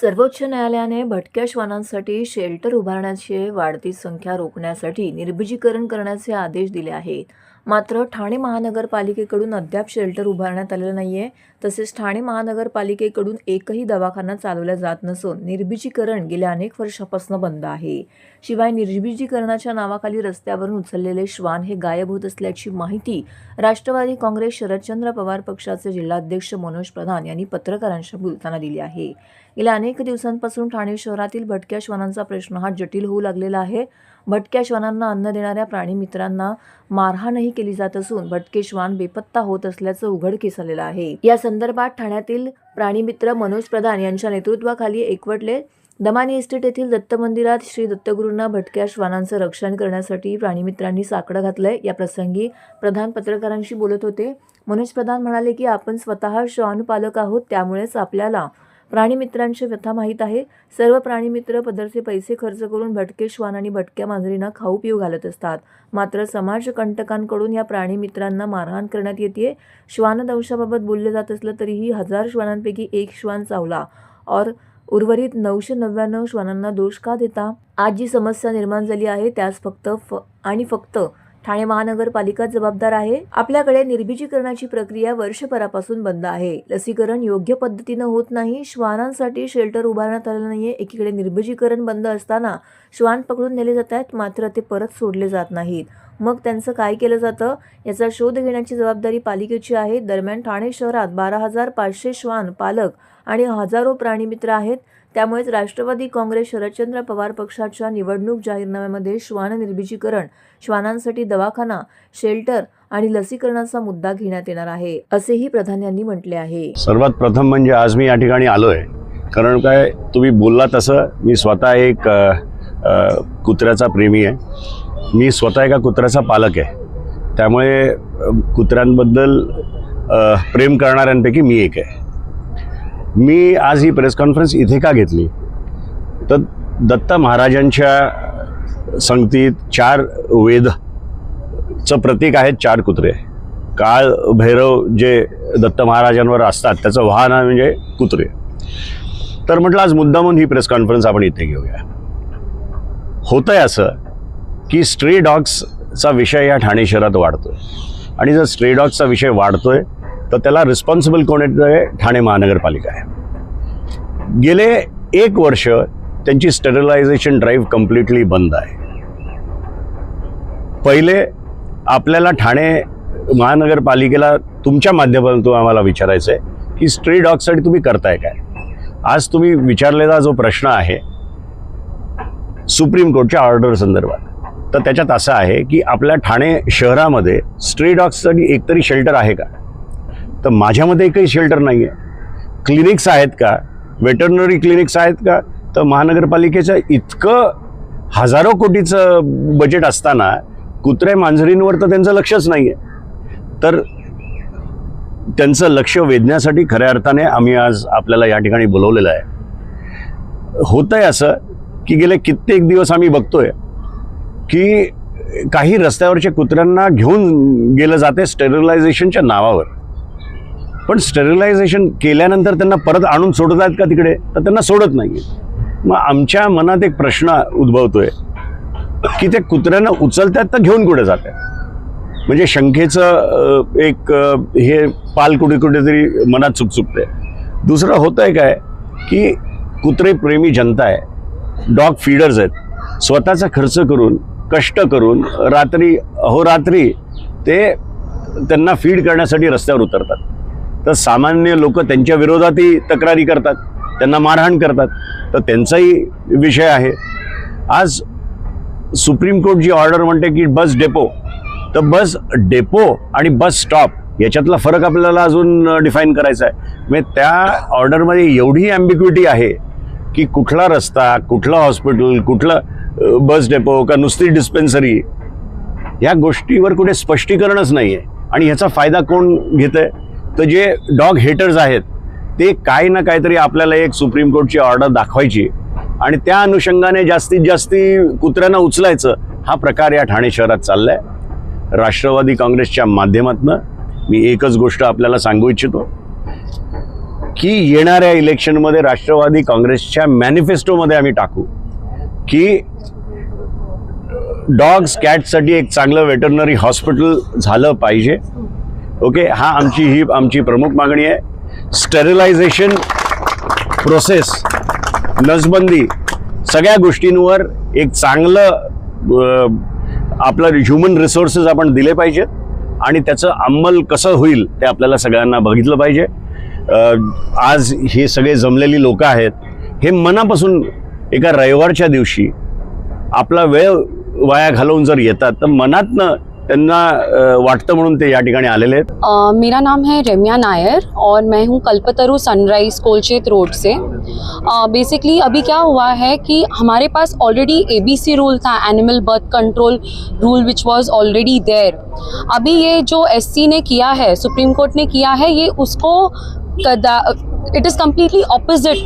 सर्वोच्च न्यायालयाने भटक्या श्वानांसाठी शेल्टर उभारण्याची वाढती संख्या रोखण्यासाठी निर्बीजीकरण करण्याचे आदेश दिले आहेत. मात्र ठाणे महानगरपालिकेकडून अद्याप शेल्टर उभारण्यात आलेलं नाहीये. तसेच ठाणे महानगरपालिकेकडून एकही दवाखाना चालवला जात नसून निर्बीजीकरण गेल्या अनेक वर्षापासून बंद आहे. शिवाय निर्बीजीकरणाच्या नावाखाली रस्त्यावरून उचललेले श्वान हे गायब होत असल्याची माहिती राष्ट्रवादी काँग्रेस शरदचंद्र पवार पक्षाचे जिल्हाध्यक्ष मनोज प्रधान यांनी पत्रकारांशी बोलताना दिली आहे. गेल्या अनेक दिवसांपासून ठाणे शहरातील भटक्या श्वानांचा प्रश्न हा जटिल होऊ लागलेला आहे. भटक्या श्वानांना अन्न देणाऱ्या प्राणी मित्रांना मारहाणही केली जात असून भटके श्वान बेपत्ता होत असल्याचं उघडकीस आलेलं आहे. या संदर्भात ठाण्यातील प्राणीमित्र मनोज प्रधान यांच्या नेतृत्वाखाली एकवटले दमानी इस्टेट येथील दत्त मंदिरात श्री दत्तगुरूंना भटक्या श्वानांचं रक्षण करण्यासाठी प्राणीमित्रांनी साकडं घातलंय. या प्रसंगी प्रधान पत्रकारांशी बोलत होते. मनोज प्रधान म्हणाले की आपण स्वतः श्वानपालक आहोत, त्यामुळेच आपल्याला प्राणीमित्रांची व्यथा माहीत आहे. सर्व प्राणीमित्र पदरचे पैसे खर्च करून भटके श्वान आणि भटक्या मांजरींना खाऊ पिऊ घालत असतात. मात्र समाजकंटकांकडून या प्राणीमित्रांना मारहाण करण्यात येते. श्वानदंशाबाबत बोलले जात असलं तरीही 1000 श्वानांपैकी एक श्वान चावला और उर्वरित 999 श्वानांना दोष का देता? आज जी समस्या निर्माण झाली आहे त्यास फक्त ठाणे महानगरपालिका जबाबदार आहे. आपल्याकडे निर्बीजीकरणाची प्रक्रिया वर्षभरापासून बंद आहे. लसीकरण योग्य पद्धतीनं होत नाही. श्वानांसाठी शेल्टर उभारण्यात आलेलं नाहीये. एकीकडे निर्बीजीकरण बंद असताना श्वान पकडून नेले जात आहेत, मात्र ते परत सोडले जात नाहीत. मग त्यांचं काय केलं जातं याचा शोध घेण्याची जबाबदारी पालिकेची आहे. दरम्यान ठाणे शहरात 12,500 श्वान पालक आणि हजारो प्राणीमित्र आहेत. त्यामुळेच राष्ट्रवादी काँग्रेस शरदचंद्र पवार पक्षाच्या निवडणूक जाहीरनाम्यामध्ये श्वान निर्बीजीकरण, श्वानांसाठी दवाखाना, शेल्टर आणि लसीकरणाचा मुद्दा घेण्यात येणार आहे, असेही प्रधान यांनी म्हटले आहे. सर्वात प्रथम म्हणजे आज मी या ठिकाणी आलोय कारण काय तुम्ही बोलला तसं मी स्वतः एक कुत्र्याचा प्रेमी आहे. मी स्वतः एका कुत्र्याचा पालक आहे. त्यामुळे कुत्र्यांबद्दल प्रेम करणाऱ्यांपैकी मी एक आहे. मी आज ही प्रेस कॉन्फरन्स इथे का घेतली तर दत्त महाराजांच्या संगतीत 4 वेदचं प्रतीक आहेत 4 कुत्रे. काळ भैरव जे दत्त महाराजांवर असतात त्याचं वाहन म्हणजे कुत्रे. तर म्हटलं आज मुद्दामून ही प्रेस कॉन्फरन्स आपण इथे घेऊया. होतंय असं की स्ट्रे डॉग्सचा विषय या ठाणे शहरात वाढतोय आणि जर स्ट्रे डॉग्सचा विषय वाढतोय तर त्याला रिस्पॉन्सिबल कोण आहे? ठाणे महानगरपालिका आहे. गेले 1 वर्ष त्यांची स्टेरिलायझेशन ड्राईव्ह कम्प्लिटली बंद आहे. पहिले आपल्याला ठाणे महानगरपालिकेला तुमच्या माध्यमातून आम्हाला विचारायचं आहे की स्ट्रे डॉगसाठी तुम्ही करताय काय? आज तुम्ही विचारलेला जो प्रश्न आहे सुप्रीम कोर्टच्या ऑर्डर संदर्भात, तर त्याच्यात असं आहे की आपल्या ठाणे शहरामध्ये स्ट्रे डॉग्ससाठी एकतरी शेल्टर आहे का? तर माझ्यामध्ये एकही शेल्टर नाही आहे. क्लिनिक्स आहेत का? वेटरनरी क्लिनिक्स आहेत का? तर महानगरपालिकेचं इतकं हजारो कोटीचं बजेट असताना कुत्र्या मांजरींवर तर त्यांचं लक्षच नाही आहे. तर त्यांचं लक्ष वेधण्यासाठी खऱ्या अर्थाने आम्ही आज आपल्याला या ठिकाणी बोलवलेलं आहे. होतंय असं की गेले कित्येक दिवस आम्ही बघतोय की काही रस्त्यावरच्या कुत्र्यांना घेऊन गेलं जाते स्टेरिलायझेशनच्या नावावर. पण स्टेरिलायझेशन केल्यानंतर त्यांना परत आणून सोडत आहेत का तिकडे? तर त्यांना सोडत नाही. मग आमच्या मनात एक प्रश्न उद्भवतोय की त्या कुत्र्यांना उचलतात तर घेऊन कुठे जातात? म्हणजे शंखेचं एक हे पाल कुठेतरी मनात चुकचुकते. दुसरं होतंय काय की कुत्रे प्रेमी जनता आहे, डॉग फीडर्स आहेत. स्वतःचा खर्च करून कष्ट करून रात्री अहोरात्री ते त्यांना फीड करण्यासाठी रस्त्यावर उतरतात. तर सामान्य लोक त्यांच्या विरोधातही तक्रारी करतात, त्यांना मारहाण करतात. तर त्यांचाही विषय आहे. आज सुप्रीम कोर्ट जी ऑर्डर म्हणते की बस डेपो, तर बस डेपो आणि बस स्टॉप याच्यातला फरक आपल्याला अजून डिफाईन करायचा आहे. म्हणजे त्या ऑर्डरमध्ये एवढी ॲम्बिग्विटी आहे की कुठला रस्ता, कुठलं हॉस्पिटल, कुठलं बस डेपो का नुसती डिस्पेन्सरी, या गोष्टीवर कुठे स्पष्टीकरणच नाही आहे. आणि ह्याचा फायदा कोण घेतंय? तर जे डॉग हेटर्स आहेत ते काय ना काहीतरी आपल्याला एक सुप्रीम कोर्टची ऑर्डर दाखवायची आणि त्या अनुषंगाने जास्तीत जास्त कुत्र्यांना उचलायचं, हा प्रकार या ठाणे शहरात चाललाय. राष्ट्रवादी काँग्रेसच्या माध्यमातून मी एकच गोष्ट आपल्याला सांगू इच्छितो की येणाऱ्या इलेक्शनमध्ये राष्ट्रवादी काँग्रेसच्या मॅनिफेस्टोमध्ये आम्ही टाकू की डॉग्स कॅटसाठी एक चांगलं वेटरनरी हॉस्पिटल झालं पाहिजे. ओके, ही आमची प्रमुख मागणी आहे. स्टेरिलायझेशन प्रोसेस, नसबंदी, सगळ्या गोष्टींवर एक चांगलं आपलं ह्युमन रिसोर्सेस आपण दिले पाहिजेत आणि त्याचं अंमल कसं होईल ते आपल्याला सगळ्यांना बघितलं पाहिजे. आज हे सगळे जमलेली लोक आहेत, हे मनापासून एका रविवारच्या दिवशी आपला वेळ वाया घालवून जर येतात तर मनातनं त्यांना वाटतं म्हणून ते या ठिकाणी आलेले आहेत. मेरा नाम है रम्या नायर और मैं हूँ कल्पतरु सनराइज कोलचेत रोड से. बेसिकली अभी क्या हुआ है कि हमारे पास ऑलरेडी ABC रूल था, animal birth control rule, which was already there. अभी ये जो SC ने किया है, सुप्रीम कोर्ट ने किया है, ये उसको it is completely opposite,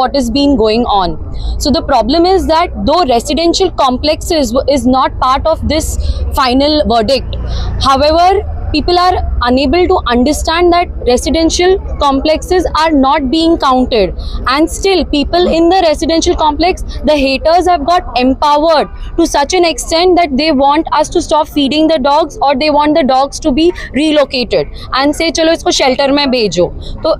what is being going on. So the problem is that though residential complexes is not part of this final verdict, however people are unable to understand that residential complexes are not being counted, and still people in the residential complex, the haters have got empowered to such an extent that they want us to stop feeding the dogs, or they want the dogs to be relocated and say चलो इसको shelter में भेजो. तो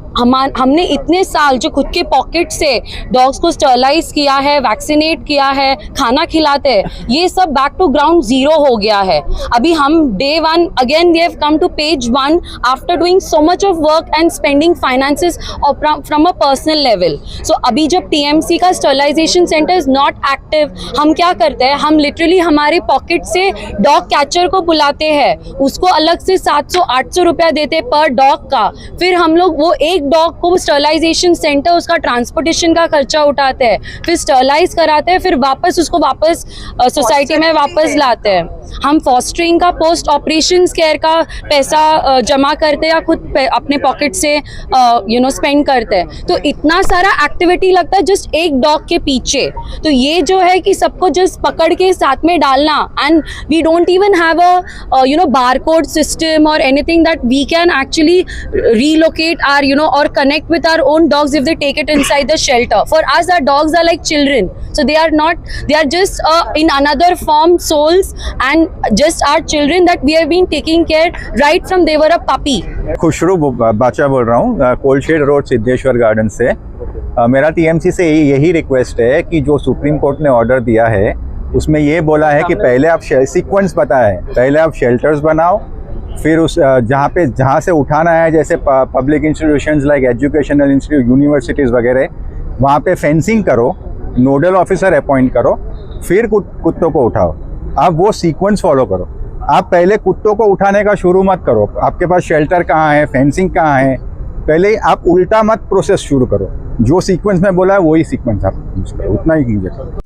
हमने इतने साल जो खुद के पॉकेट से डॉग्स को स्टरलाइज किया है, वैक्सीनेट किया है, खाना खिलाते हैं, ये सब बैक टू ग्राउंड जीरो हो गया है. अभी हम day one again they have come to page 1 after doing so much of work and spending finances from a personal level. So अभी जब TMC का sterilisation centre is not active, हम क्या करते हैं, हम लिटरली हमारे पॉकेट से डॉग कैचर को बुलाते हैं, उसको अलग से 700-800 रुपया देते पर डॉग का. फिर हम लोग वो एक डॉग को स्टरलाइजेशन सेंटर, उसका ट्रांसपोर्टेशन का खर्चा उठाते हैं, फिर स्टरलाइज कराते हैं, फिर उसको वापस सोसाइटी में वापस लाते हैं. हम फॉस्टरिंग का, पोस्ट ऑपरेशन केयर का पैसा जमा करते हैं या खुद अपने पॉकेट से स्पेंड करते हैं. तो इतना सारा एक्टिविटी लगता है जस्ट एक डॉग के पीछे. तो ये जो है कि सबको जस्ट पकड़ के साथ में डालना, and we don't even have a barcode system और anything that we can actually relocate our or connect with our own dogs if they take it inside the shelter. For us, our dogs are like children, so they are just in another form souls, and just our children that we have been taking care right from they were a puppy. Khushru बाचा बोल रहा हूँ, कोलशेड road Siddheshwar garden से. मेरा TMC से यही request है कि जो supreme court ने ऑर्डर दिया है उसमें ये बोला है कि पहले आप सीक्वेंस पता है, पहले आप शेल्टर्स बनाओ, फिर उस जहाँ से उठाना है, जैसे public institutions like educational institute, universities वगैरह, वहाँ पे फेंसिंग करो, नोडल ऑफिसर अपॉइंट करो, फिर कुत्तों को उठाओ. आप वो सीक्वेंस फॉलो करो. आप पहले कुत्तों को उठाने का शुरू मत करो. आपके पास शेल्टर कहाँ है, फेंसिंग कहाँ है, पहले आप उल्टा मत प्रोसेस शुरू करो. जो सीक्वेंस में बोला है वही सीक्वेंस आप यूज़ करो, उतना ही कीजिए.